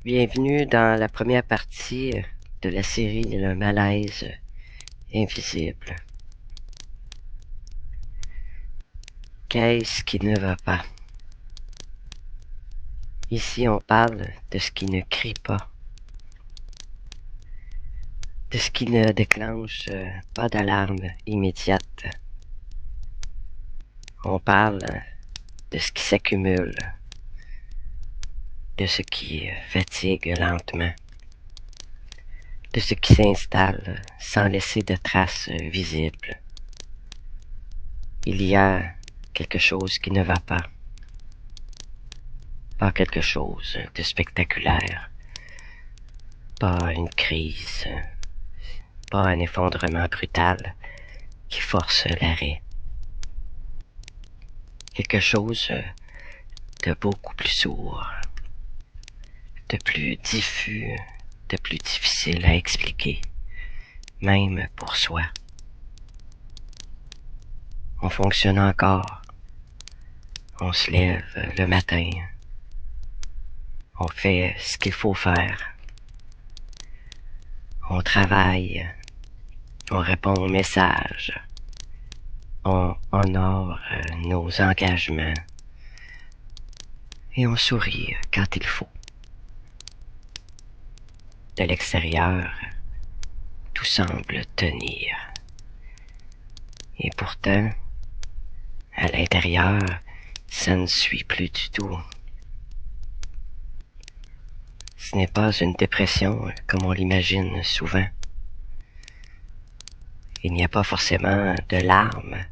Bienvenue dans la première partie de la série Le malaise invisible. Qu'est-ce qui ne va pas? Ici, on parle de ce qui ne crie pas, de ce qui ne déclenche pas d'alarme immédiate. On parle de ce qui s'accumule, de ce qui fatigue lentement, de ce qui s'installe sans laisser de traces visibles. Il y a quelque chose qui ne va pas. Pas quelque chose de spectaculaire, pas une crise, pas un effondrement brutal qui force l'arrêt. Quelque chose de beaucoup plus sourd, de plus diffus, de plus difficile à expliquer, même pour soi. On fonctionne encore, on se lève le matin, on fait ce qu'il faut faire, on travaille, on répond aux messages, on honore nos engagements et on sourit quand il faut. De l'extérieur, tout semble tenir. Et pourtant, à l'intérieur, ça ne suit plus du tout. Ce n'est pas une dépression comme on l'imagine souvent. Il n'y a pas forcément de larmes,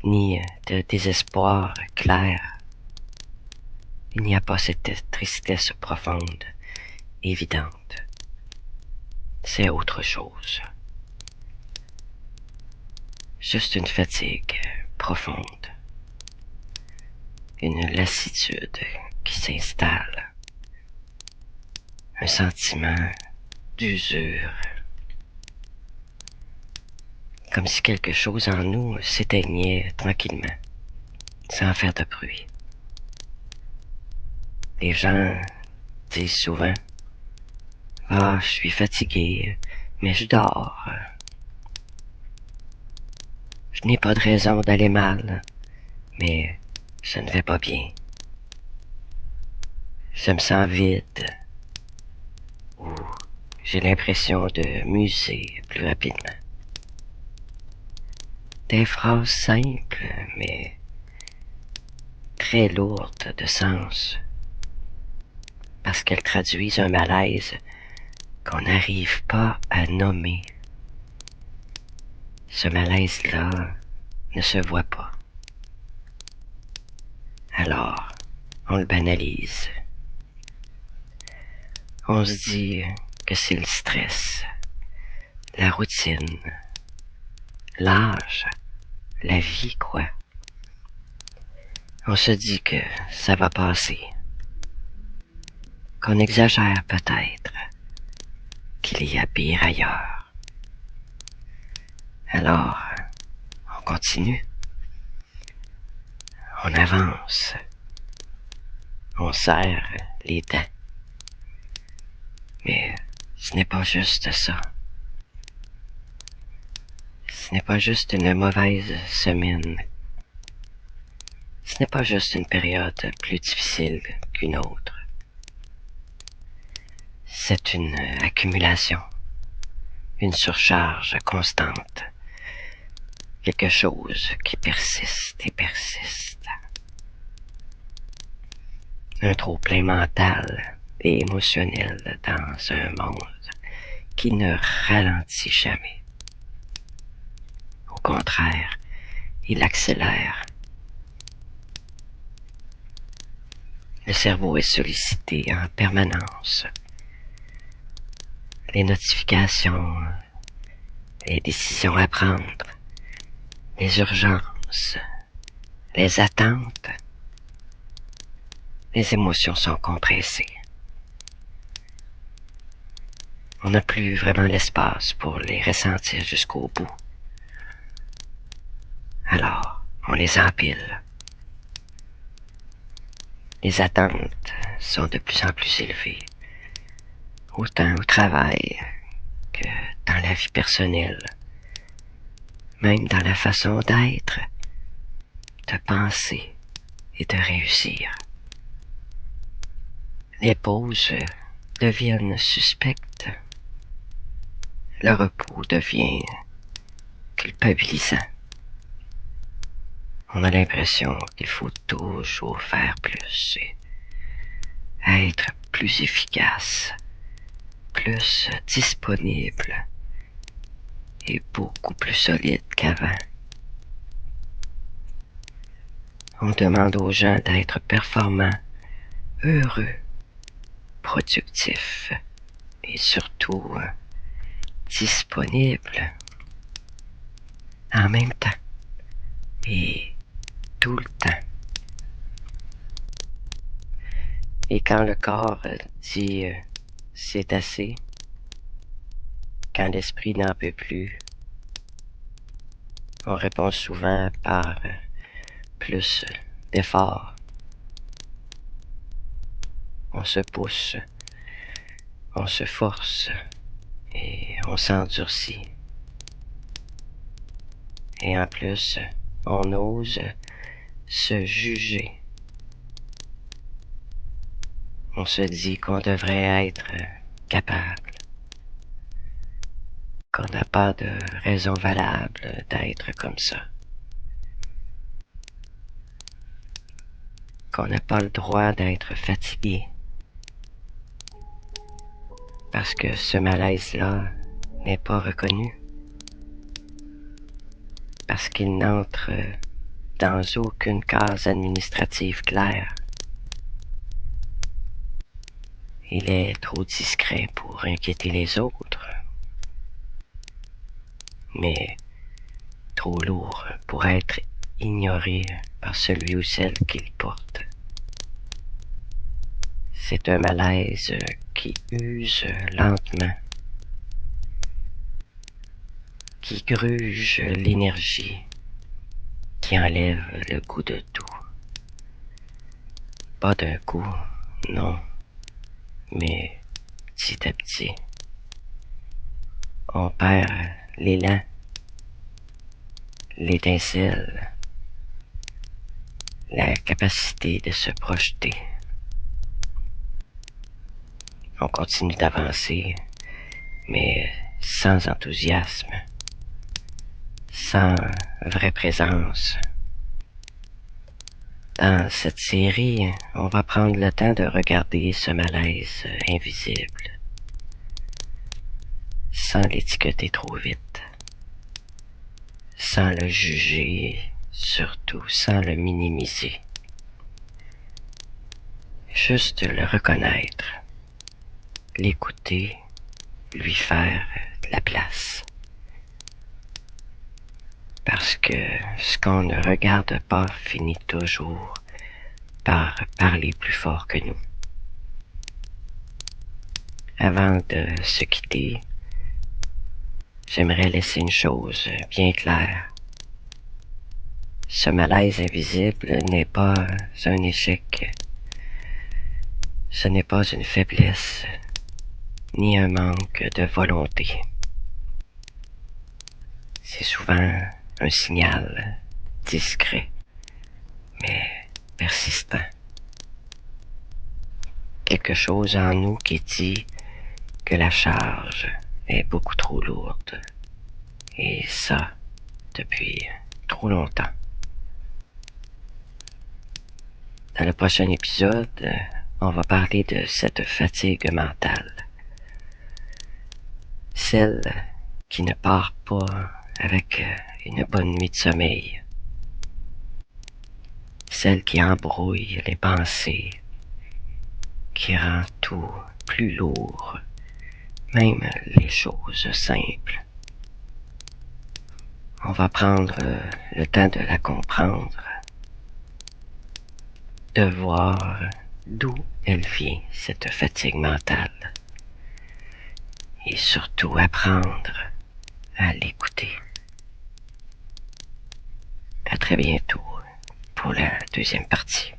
ni de désespoir clair. Il n'y a pas cette tristesse profonde, évidente. C'est autre chose. Juste une fatigue profonde. Une lassitude qui s'installe. Un sentiment d'usure. Comme si quelque chose en nous s'éteignait tranquillement, sans faire de bruit. Les gens disent souvent « Ah, je suis fatigué, mais je dors. Je n'ai pas de raison d'aller mal, mais je ne vais pas bien. Je me sens vide, ou j'ai l'impression de muser plus rapidement. » Des phrases simples, mais très lourdes de sens, parce qu'elles traduisent un malaise qu'on n'arrive pas à nommer. Ce malaise-là ne se voit pas. Alors, on le banalise. On se dit que c'est le stress, la routine, l'âge, la vie, quoi. On se dit que ça va passer, qu'on exagère peut-être, qu'il y a pire ailleurs. Alors, on continue, on avance, on serre les dents. Mais ce n'est pas juste ça. Ce n'est pas juste une mauvaise semaine. Ce n'est pas juste une période plus difficile qu'une autre. C'est une accumulation, une surcharge constante, quelque chose qui persiste et persiste. Un trop-plein mental et émotionnel dans un monde qui ne ralentit jamais. Au contraire, il accélère. Le cerveau est sollicité en permanence. Les notifications, les décisions à prendre, les urgences, les attentes, les émotions sont compressées. On n'a plus vraiment l'espace pour les ressentir jusqu'au bout. Alors, on les empile. Les attentes sont de plus en plus élevées. autant au travail que dans la vie personnelle, même dans la façon d'être, de penser et de réussir. Les pauses deviennent suspectes. Le repos devient culpabilisant. On a l'impression qu'il faut toujours faire plus et être plus efficace, plus disponible et beaucoup plus solide qu'avant. On demande aux gens d'être performants, heureux, productifs et surtout disponibles en même temps et tout le temps. Et quand le corps dit c'est assez, quand l'esprit n'en peut plus, on répond souvent par plus d'efforts. On se pousse, on se force et on s'endurcit. Et en plus, on ose se juger. On se dit qu'on devrait être capable, qu'on n'a pas de raison valable d'être comme ça, qu'on n'a pas le droit d'être fatigué, parce que ce malaise-là n'est pas reconnu, parce qu'il n'entre dans aucune case administrative claire. Il est trop discret pour inquiéter les autres, mais trop lourd pour être ignoré par celui ou celle qui le porte. C'est un malaise qui use lentement, qui gruge l'énergie, qui enlève le goût de tout. Pas d'un coup, non, mais petit à petit. On perd l'élan, l'étincelle, la capacité de se projeter. On continue d'avancer, mais sans enthousiasme, sans vraie présence. Dans cette série, on va prendre le temps de regarder ce malaise invisible, sans l'étiqueter trop vite, sans le juger, surtout sans le minimiser. Juste le reconnaître, l'écouter, lui faire de la place. Parce que ce qu'on ne regarde pas finit toujours par parler plus fort que nous. Avant de se quitter, j'aimerais laisser une chose bien claire. Ce malaise invisible n'est pas un échec. Ce n'est pas une faiblesse, ni un manque de volonté. C'est souvent un signal discret, mais persistant. Quelque chose en nous qui dit que la charge est beaucoup trop lourde. Et ça, depuis trop longtemps. Dans le prochain épisode, on va parler de cette fatigue mentale. Celle qui ne part pas avec une bonne nuit de sommeil. Celle qui embrouille les pensées, qui rend tout plus lourd, même les choses simples. On va prendre le temps de la comprendre, de voir d'où elle vient, cette fatigue mentale. Et surtout apprendre à l'écouter. À très bientôt pour la deuxième partie.